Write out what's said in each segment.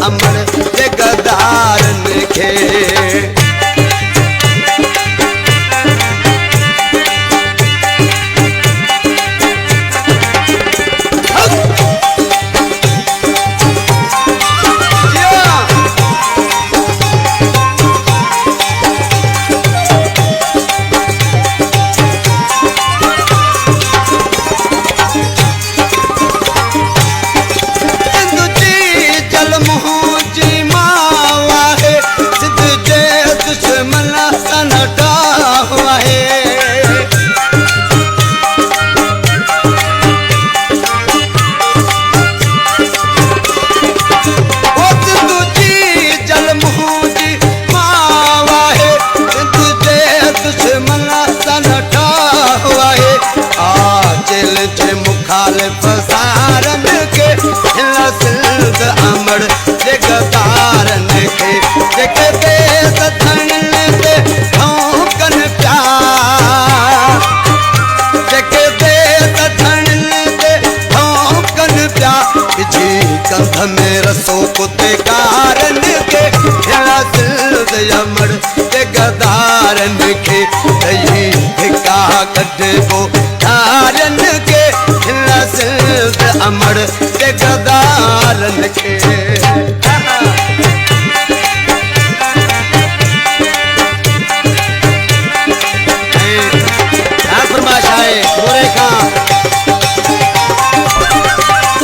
अमर जे गदारन खे। मुखालिफ सारन के हिला सिंध अमर जे गदारन खे। जेके देस थणन ते ठोकन पिया, जेके देस थणन ते ठोकन पिया, विझी कंध में रसो कुते कारन के हिला सिंध अमर जे गदारन खे। दही धिका कढबो धारन के हिला सिंध अमर जे गदारन खे। फरमाइश आहे मोरे खां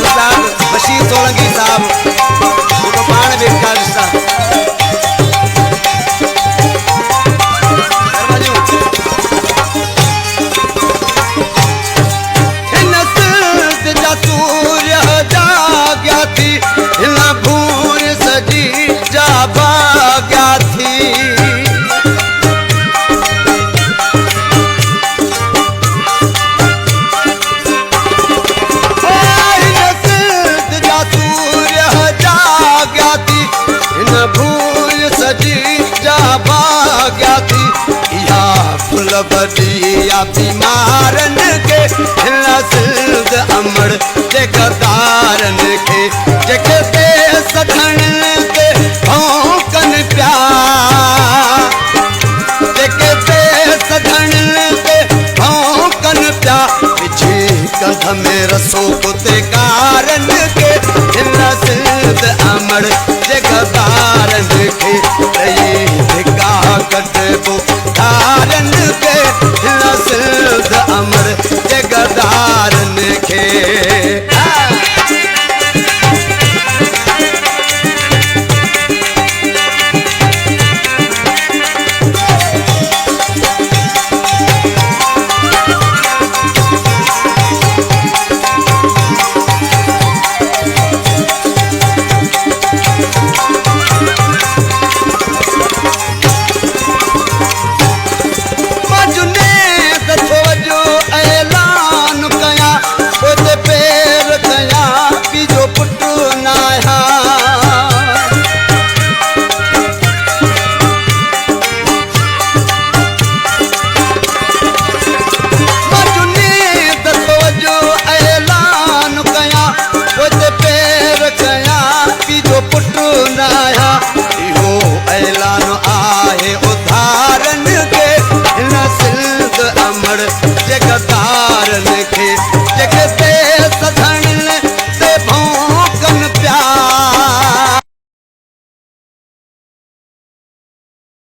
उस्ताद बशीर सोलंकी साहब, जेको पाण बि ॾिसा बदिया बीमारन के हिला सिंध अमर जे गदारन खे। जेके देस थणन ते ठोकन पिया, जेके देस थणन ते ठोकन पिया, विझी कंध में रसो कुते कारन के हिला सिंध अमर जे गदारन खे। धिका कढबो धारन के हिला सिंध अमर जे गदारन खे।